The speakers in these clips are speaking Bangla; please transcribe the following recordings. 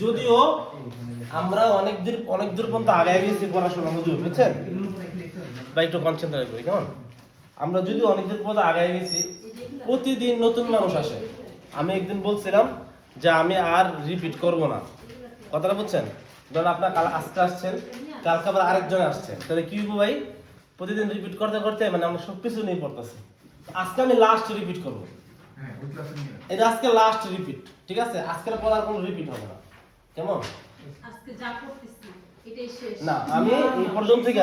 যদিও আমরা অনেক দূর পর্যন্ত আগায় গেছি পড়াশোনা হুজুর, বুঝছেন ভাই? একটু কনসেন্ট্রেট করি কেমন? আমরা যদি অনেক দূর পর্যন্ত আগায় গেছি, প্রতিদিন নতুন মানুষ আসে। আমি একদিন বলছিলাম যে আমি আর রিপিট করব না, কথাটা বুঝছেন? ধরুন আপনার কাল আজকে আসছেন, কালকে আবার আরেকজন আসছেন, তাহলে কি হবো ভাই? প্রতিদিন রিপিট করতে করতে মানে আমরা সব কিছু নিয়ে পড়তেছি। আজকে আমি লাস্ট রিপিট করবো, এটা আজকে লাস্ট রিপিট, ঠিক আছে? আজকের পর আর কোনো রিপিট হবে না, কেমন? আজকে যা করতেছি এটাই শেষ না, আমি এই পর্যন্ত থেকে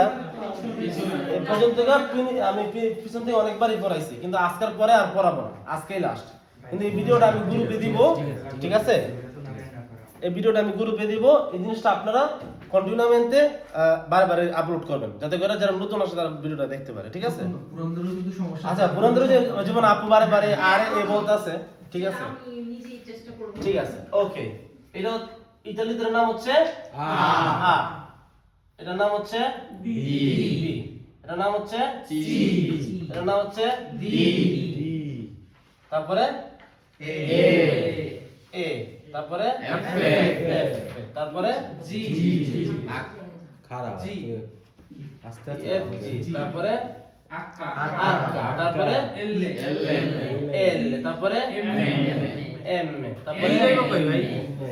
আমি পিছন থেকে অনেকবারই পড়াইছি, কিন্তু আজকের পরে আর পড়াবো না, আজকেই লাস্ট। কিন্তু এই ভিডিওটা আমি গ্রুপে দিব, ঠিক আছে? এই ভিডিওটা আমি গ্রুপে দিব, এই জিনিসটা আপনারা কন্টিনিউমেন্টে বারবার আপলোড করবেন, যাতে করে যারা নতুন আসে তারা ভিডিওটা দেখতে পারে, ঠিক আছে? আচ্ছা, পুরন্দরে যে জীবন আপু বারে আর এ বলতাছে, ঠিক আছে? আমি নিজেই চেষ্টা করব। ঠিক আছে, ওকে। এটা ইতালিতে নাম হচ্ছে আ, এটার নাম হচ্ছে বি, এটার নাম হচ্ছে সি, এটার নাম হচ্ছে ডি, তারপরে এ, তারপরে এফ, তারপরে জি, খারাপ জি, আস্তে এফ জি, তারপরে আক্কা তারপরে এল, তারপরে এম, তারপরে এল যাইবো কই ভাই?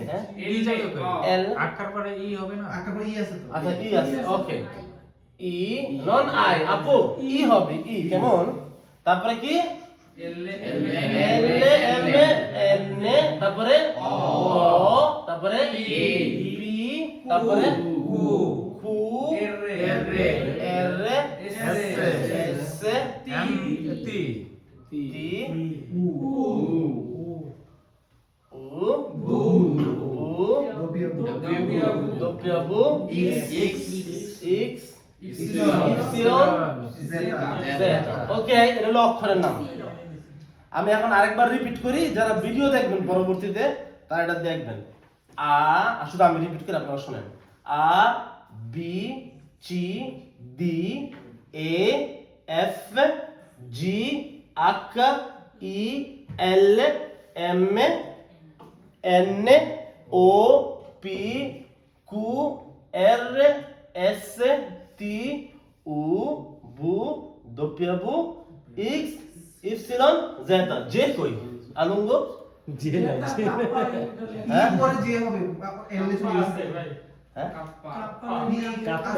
হ্যাঁ? এল যাইবো কই? এল, আক্কার পরে ই হবে না? আচ্ছা ই আছে, ওকে। ই নন আই, আপু ই হবে, ই কেমন? তারপরে কি এল এল, এম, এন, তারপরে ও, তারপরে পি, তারপরে কু কু, এর এর, এস, এম টি টি, উ, ডব্লিউ, এক্স, ইপসিলন, জেড। ওকে, এটা হলো অক্ষরের নাম। আমি এখন আরেকবার রিপিট করি, যারা ভিডিও দেখবেন পরবর্তীতে তারা এটা দেখবেন। শুধু আমি রিপিট করি, আপনারা শুনেন। আ, বি, সি, ডি, এ, এফ, জি, আক, ই, এল, M, N, O, P, Q, R, S, টি, উ, বু, W, x, epsilon, Z. J কই? আলুঙ্গো জি না হ্যাঁ? পরে যে হবে এল এ চলে আসবে হ্যাঁ? কাপ্পা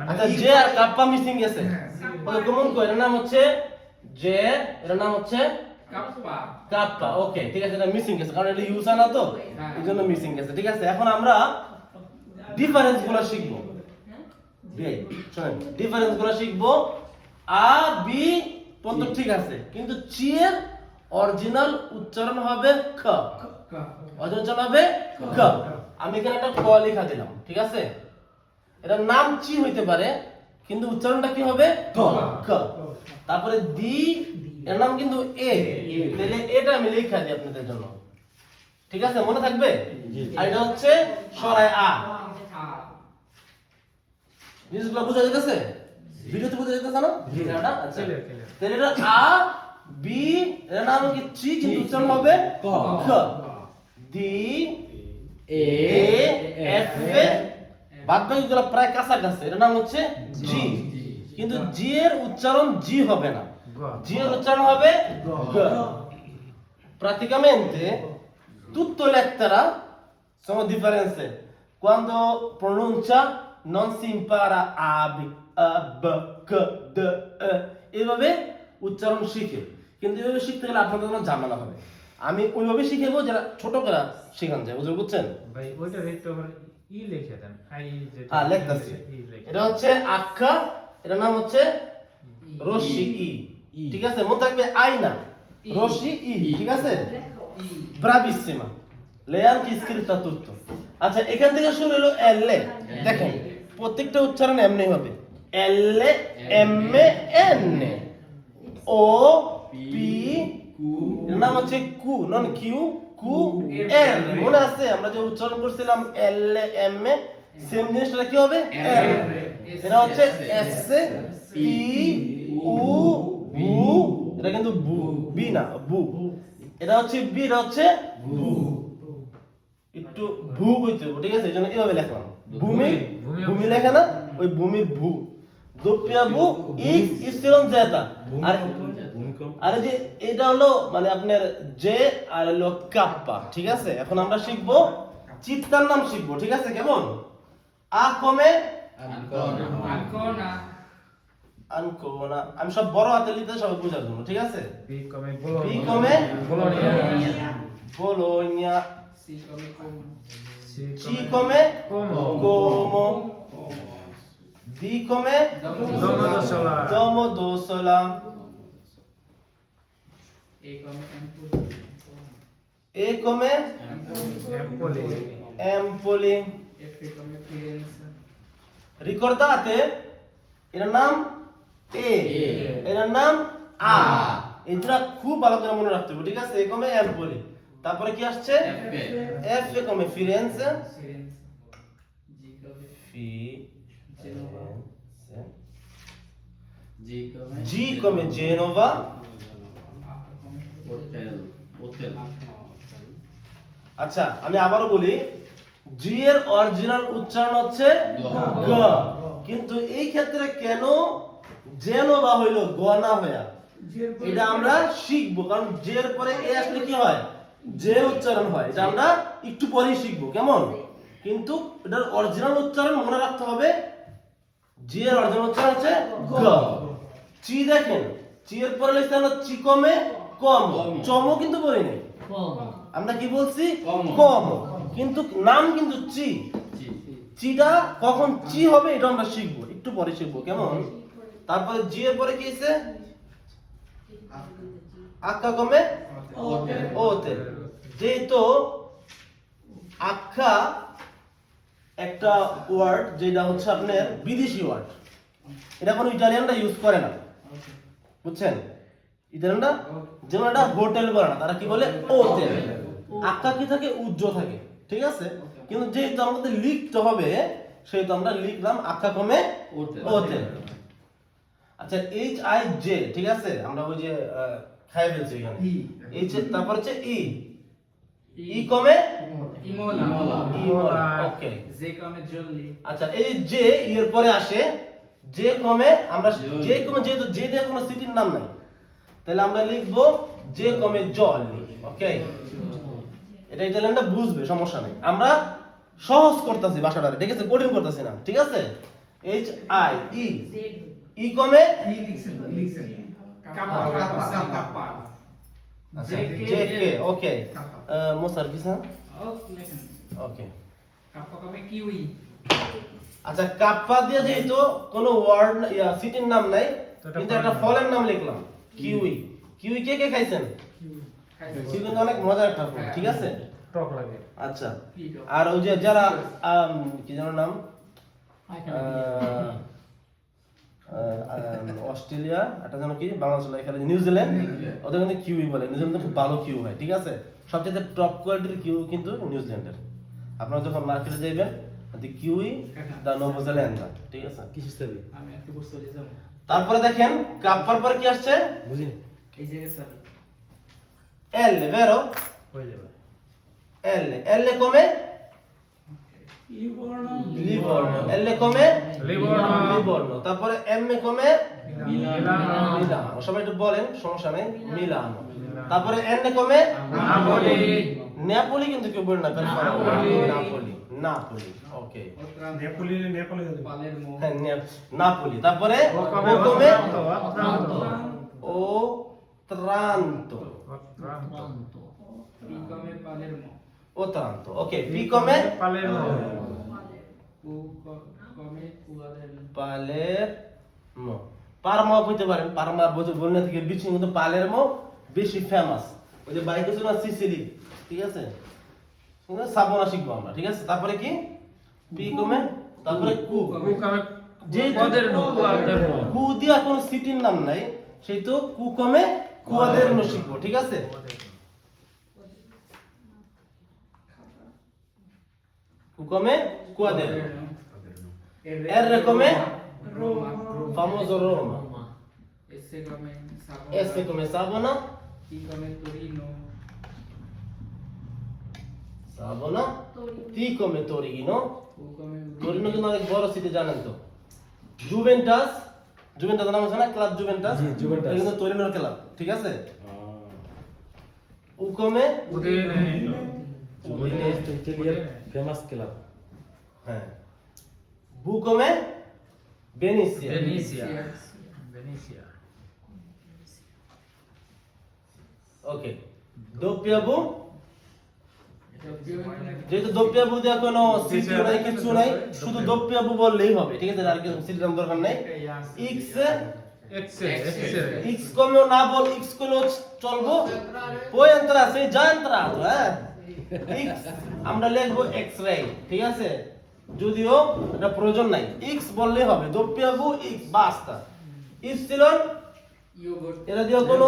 আচ্ছা, জে আর কাপ্পা মিসিং গেছে। ওই কমন কই? এর নাম হচ্ছে জে, এর নাম হচ্ছে কাপ্পা কাপ্পা। ওকে, ঠিক আছে, এটা মিসিং গেছে কারণ এটা ইউজ না তো, এইজন্য মিসিং গেছে। ঠিক আছে, এখন আমরা ডিফারেন্স গুলো শিখবো। শুনেন, ডিফারেন্স গুলো শিখবো। আ, বি পর্যন্ত ঠিক আছে, কিন্তু চি এর অরিজিনাল উচ্চারণ হবে খ, অরিজিনাল হবে খ। আমি এখানে একটা ক লেখা দিলাম, ঠিক আছে? এটার নাম চি হইতে পারে, কিন্তু উচ্চারণটা কি হবে? ক, খ। তারপরে দি, এর নাম কিন্তু এ, তাহলে এটা আমি লেখা দিই আপনাদের জন্য, ঠিক আছে? মনে থাকবে? আর এটা হচ্ছে সরাই আ। জিনিসগুলো বুঝা যাইতেছে? ভিডিওতে বুঝা যাইতেছে না? এটা আচ্ছা, তাহলে এটা আ, বি, এর নাম কি চি, কিন্তু উচ্চারণ হবে ক, খ। দি, এ, এফ, বাদ বাকিগুলো প্রায় কাছাকাছি, এর নাম হচ্ছে জি, কিন্তু জি এর উচ্চারণ জি হবে না, জি এর উচ্চারণ হবে গ। Praticamente tutte le lettere sono differenze. Quando pronuncia non si impara a, b, k, d, e, এভাবে উচ্চারণ শিখে, কিন্তু এভাবে শিখতে গেলে আপনাদের জন্য ঝামেলা হবে। আমি ওইভাবে শিখাবো যারা ছোট করে শেখান যায়, বুঝছেন? ভাই ওইটা রেট ওভার ই লিখে দেন। আই যেটা হ্যাঁ, লিখতাছি। এটা হচ্ছে আক্ষা, এর নাম হচ্ছে রশ্মি ই, ঠিক আছে? মনে থাকবে আই না, রশ্মি ই, ঠিক আছে? ব্রাভিসিমা, লেয়ার কি স্ক্রিপ্টা tutto। আচ্ছা, এখান থেকে শুরু হলো এল। দেখেন প্রত্যেকটা উচ্চারণ এমনি হবে, এল, এম, এন, ও, পি, এর নাম হচ্ছে কু, নন কিউ, কু, এল। মনে আছে আমরা যে উচ্চারণ করছিলাম এল, এম, সেম জিনিসটা কি হবে? এল। এটা হচ্ছে এস, টি, উ, উ, এটা কিন্তু বু, বি না, বু। এটা হচ্ছে বি, এটা হচ্ছে বু। একটু ভু কইতে হবে, ঠিক আছে? এই জন্য এভাবে লিখলাম। ভূমি, ভূমি লেখে না? ওই ভূমির ভু। দোপিয়া বু, ইক্স ইপসিলন জেটা। আর আর এই যে এটা হলো মানে আপনার জে আর হলো কাপ্পা, ঠিক আছে? এখন আমরা শিখবো চিৎকার নাম শিখবো, ঠিক আছে? কেমন? আ কমে আনকোনা। আমি সব বড় হাতে লিখতে সবাই বোঝার জন্য, ঠিক আছে? বি কমে বি কমে বোলোনিয়া, বোলোনিয়া। সি সি কমে কোমো, কোমো। ডি কমে দোমোদোসোলা, দোমোদোসোলা। এ কমে এম্পোলি, এম্পোলি। Ricordate? এটার নাম এ, এটার নাম আ। এটা খুব ভালো করে মনে রাখতে হবে, ঠিক আছে? এ কমে এম্পোলি। তারপরে কি আসছে? এফ এ কমে ফিরেন্সে, জি কমে জেনোভা, আচ্ছা আমি আবারও বলি, জি এর অরিজিনাল উচ্চারণ হচ্ছে গ, কিন্তু এই ক্ষেত্রে কেন জেনোভা হইলো গ না হইয়া, এটা আমরা শিখবো। কারণ জে এর পরে এ আসলে কি হয়? জে উচ্চারণ হয়। এটা আমরা একটু পরেই শিখবো, কেমন? কিন্তু এটার অরিজিনাল উচ্চারণ মনে রাখতে হবে। জি এর অরিজিনাল উচ্চারণ হচ্ছে গ। চি দেখেন, চি এর পরে লিখতে হলো চি কমে কম, চমও কিন্তু বলি নাই। আমরা কি বলছি? কম। কিন্তু নাম কিন্তু চি। চিটা কখন চি হবে এটা আমরা শিখবো, একটু পরে শিখবো, কেমন? তারপরে জি এর পরে কি আছে? আক্কা কমে ওতে। যেহেতু আক্কা একটা ওয়ার্ড যেটা হচ্ছে আপনার বিদেশি ওয়ার্ড, এটা কোনো ইটালিয়ানরা ইউজ করে না, বুঝছেন? ইটালিয়ানরা যেমন একটা হোটেল বলে না, তারা কি বলে? হোটেল। আক্কা কি থাকে? উজ্জ থাকে, ঠিক আছে? কিন্তু যেহেতু আমাদের লিখতে হবে সেহেতু আমরা লিখলাম আক্কা কমে হোটেল। আচ্ছা এইচ আই জে, ঠিক আছে? আমরা ওই যে খাই ফেলছি এখানে এইচ, তারপর হচ্ছে ই, ই কমে ইমোলা, ওকে। আচ্ছা এই যে এর পরে আসে যে কমে, আমরা যে কমে, যেহেতু যে দিয়ে কোনো সিটির নাম নাই, তাহলে আমরা লিখবো যে কমে জলি, ওকে? এটা ইটালিয়ানরা বুঝবে, সমস্যা নেই। আমরা সহজ করতেছি ভাষাটা, ঠিক আছে? কঠিন করতেছি না, ঠিক আছে? এইচ আই ই, ই কমে জে কে, ওকে। মোসার কি স্যার? ওকে। আচ্ছা কাপ্পা দিয়ে যেহেতু কোনো ওয়ার্ড সিটির নাম নাই, কিন্তু একটা ফলের নাম লিখলাম কিউই। কিউই কে কে খাইছেন? কিউই কিন্তু অনেক মজার একটা ফল, ঠিক আছে? টক লাগে। আচ্ছা আর ওই যে যারা কি যেন নাম, অস্ট্রেলিয়া, এটা যেন কি বাংলাদেশ খেলে নিউজিল্যান্ড, ওদের কিন্তু কিউই বলে। নিউজিল্যান্ডে খুব ভালো কিউ হয়, ঠিক আছে? সবচেয়ে টপ কোয়ালিটির কিউ কিন্তু নিউজিল্যান্ডের। আপনারা যখন মার্কেটে যাবেন কিউই দা নোভোজিল্যান্ডা, ঠিক আছে? কি সিস্টেম? তারপরে দেখেন কাপ্পার পরে কি আসছে? বুঝিনি। এল, ভেরো, হয়ে যাবে। এল, এল কমে লিবর্ণ, এল কমে লিবর্ণ। তারপরে এম এ কমে মিলানো। সবাই একটু বলেন, সমস্যা নেই, মিলানো। তারপরে এন এ কমে নাপোলি, নেপোলি, কিন্তু কেউ বলে না, নাপোলি, নাপোলি, ওকে। হ্যাঁ, নাপোলি। তারপরে ও কমে ও ত্রান্তো, Otranto. Ok, P come? Palermo, Palermo. পারমা বলতে পারেন, পারমা বলতে থেকে বিচি, কিন্তু পালেরমো বেশি ফেমাস। ওই যে বাইকে ছিল সিসিলি, ঠিক আছে? সাবনা শিখবো আমরা, ঠিক আছে? তারপরে কি? পি কমে, তারপরে কু। কুকামে যে কুয়াদেরনো, কুয়াদেরনো। কু দিয়া কোনো সিটির নাম নাই, সেই তো কু কমে কুয়াদেরনো শিখবো, ঠিক আছে? Come quaderno. R come famoso Roma. S come Savona, T come Torino, Savona, তৈরি। T come Torino, U come Torino কিন্তু অনেক বড় সিটি জানেন তো। জুভেন্টাস, জুভেন্টাস নাম আছে না ক্লাব জুভেন্টাস? জি, জুভেন্টাস। এটা কিন্তু তোরিনোর ক্লাব, ঠিক আছে? উ come উদিনে ইটালিয়ার ফেমাস ক্লাব। হ্যাঁ। বু come Venezia। ভেনিসিয়া ভেনিসিয়া ওকে। দোপিয়াবু, Doppio যেহেতু দোপিয়াবু দিয়ে কোনো সিটি নাই কিছু নাই, শুধু দোপিয়াবু বললেই হবে, ঠিক আছে? আর কিছু সিটির নাম দরকার নাই। এক্স এক্স come না বল, এক্স করলেও চলবো। può entrare, sei già entrato, x আমরা লিখবো এক্স রে, ঠিক আছে? যদিও এটা প্রয়োজন নাই, x বললেই হবে। দোপিয়াবু x বাস্তা। ইপসিলন yogurt এরা দিয়ে কোনো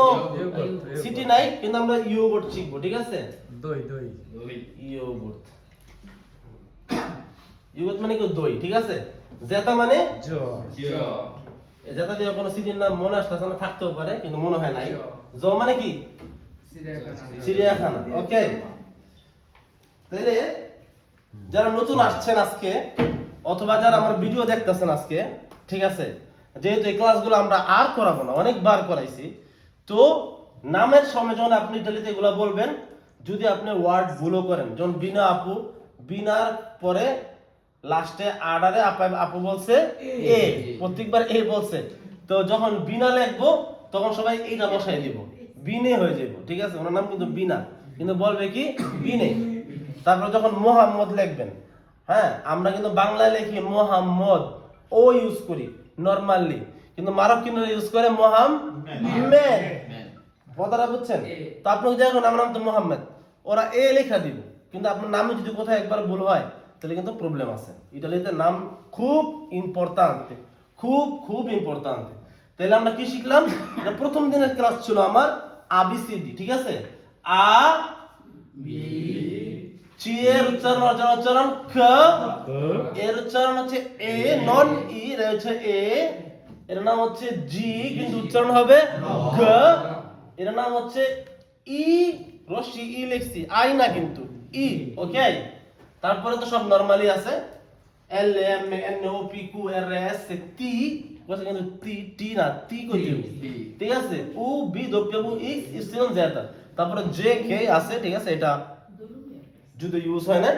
সিটি নাই, কিন্তু আমরা ইয়োগurt শিখবো, ঠিক আছে? দই দই ইয়োগurt, ইয়োগurt মানে কি দই, ঠিক আছে? জেতা মানে জেতা দিয়ে কোনো সিটির নাম মনে আসতেছে না, থাকতেও পারে কিন্তু মনে হয় নাই। জ মানে কি চিড়িয়াখানা, ওকে? তাহলে যারা নতুন আসছেন আজকে অথবা যারা আমার ভিডিও দেখতেছেন আজকে, ঠিক আছে? যেহেতু এই ক্লাসগুলো আমরা আর করাবো না, অনেকবার করাইছি, তো নামের সময় যখন আপনি ইতালিতে এগুলা বলবেন, যদি আপনি ওয়ার্ড ভুলও করেন, যেমন বিনা আপু, বিনার পরে লাস্টে আডারে আপু বলছে এ, প্রত্যেকবার এ বলছে, তো যখন বিনা লিখবো তখন সবাই এইটা বসাই দিব, বিনে হয়ে যাবো, ঠিক আছে? ওনার নাম কিন্তু বিনা, কিন্তু বলবে কি বিনে। তারপর যখন মোহাম্মদ লিখবেন, হ্যাঁ, আমরা কিন্তু বাংলায় লিখি মোহাম্মদ, ও ইউজ করি নরমালি, কিন্তু মারক্কিনরা ইউজ করে মোহাম্মেদ। কথাটা বুঝছেন? তো আপনাকে দেখুন আমার নাম তো মোহাম্মদ, ওরা এ লেখা দিব, কিন্তু আপনার নামে যদি কোথাও একবার ভুল হয় তাহলে কিন্তু প্রবলেম আছে। ইটালিতে নাম খুব ইম্পর্ট্যান্ট, খুব খুব ইম্পর্ট্যান্ট। তাহলে আমরা কি শিখলাম? এটা প্রথম দিনের ক্লাস ছিল আমার ABCD, ঠিক আছে? আ B চি এর উচ্চারণ ক, এর উচ্চারণ হচ্ছে এ, নন ই, এর হচ্ছে এ, এর নাম হচ্ছে জি, কিন্তু উচ্চারণ হবে গ, এর নাম হচ্ছে ই, রশ্মি ই লিখছি, আই না কিন্তু ই, ওকে? তারপরে তো সব নরমালি আছে, L M N O P Q R S T, বসে কিন্তু টি টি না, টি কই দিব, ঠিক আছে? উ বি ডব্লিউ এক্স ইপসিলন জেটা, তারপরে জে কে আছে, ঠিক আছে? এটা যদি ইউজ হয় না,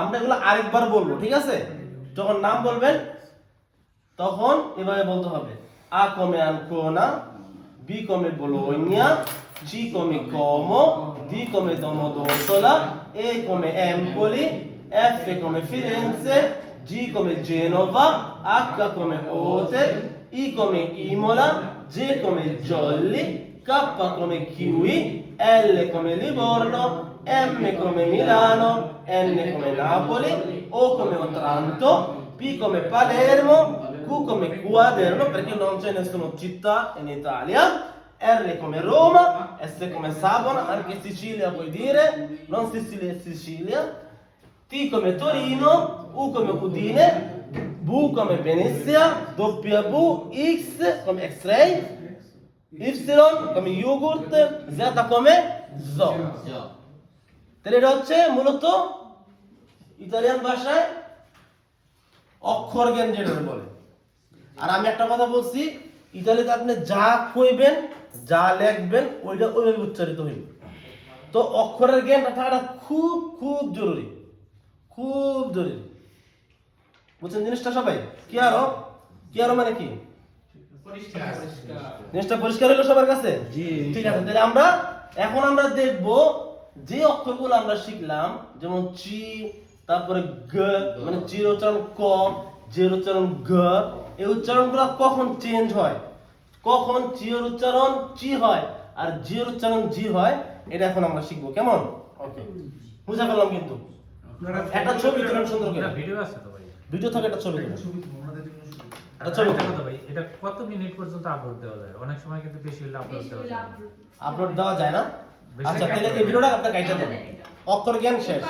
আমরা এগুলো আরেকবার বলবো, ঠিক আছে? যখন নাম বলবেন তখন এভাবে বলতে হবে। আ come Ancona, B come Bologna, C come Como, D come Domodossola, E come Empoli, F come Firenze, G come Genova, H come Hotel, I come Imola, J come Jolly, K come Kiwi, L come Livorno, M come Milano, N come Napoli, O come Otranto, P come Palermo, Q come Quaderno, perché non c'è nessuna città in Italia, R come Roma, S come Savona, anche Sicilia puoi dire, non Sicilia è Sicilia, T come Torino, U come Udine, V come Venezia, W, X come X-ray, Y come yogurt, Z come zoo. তাহলে এটা হচ্ছে মূলত ইতালিয়ান ভাষায় অক্ষর জ্ঞান যেটা বলে। আর আমি একটা কথা বলছি, ইতালিতে আপনি যা কইবেন, যা লিখবেন, ওইটা ওইভাবে উচ্চারিত হইবে। তো অক্ষরের জ্ঞানটা থাকাটা খুব খুব জরুরি, খুব জরুরি। বুঝছেন জিনিসটা সবাই? কি আরো মানে কি? জিনিসটা পরিষ্কার হলো সবার কাছে? জি, ঠিক আছে। তাহলে এখন আমরা দেখব যে অক্ষরগুলো আমরা শিখলাম, যেমন চি, তারপরে গ, মানে চির উচ্চারণ ক, জের উচ্চারণ গ, এই উচ্চারণগুলো কখন চেঞ্জ হয়, কখন চির উচ্চারণ চি হয় আর জির উচ্চারণ জি হয়, এটা এখন আমরা শিখবো। কেমন? ওকে, বুঝা পেলাম? কিন্তু একটা ছবি তুলেন সুন্দর করে, ভিডিও আছে তো ভাই, ভিডিও থেকে একটা ছবি তুলেন। আচ্ছা ছবি তো ভাই, এটা কত মিনিট পর্যন্ত আপলোড দেওয়া যায়? অনেক সময় কিন্তু বেশি হলে আপলোড দেওয়া যায় না। আপলোড দেওয়া যায় না? বেশি আচ্ছা, তাহলে এই ভিডিওটা আপনার কাইটা দেন। অক্ষর জ্ঞান শেষ।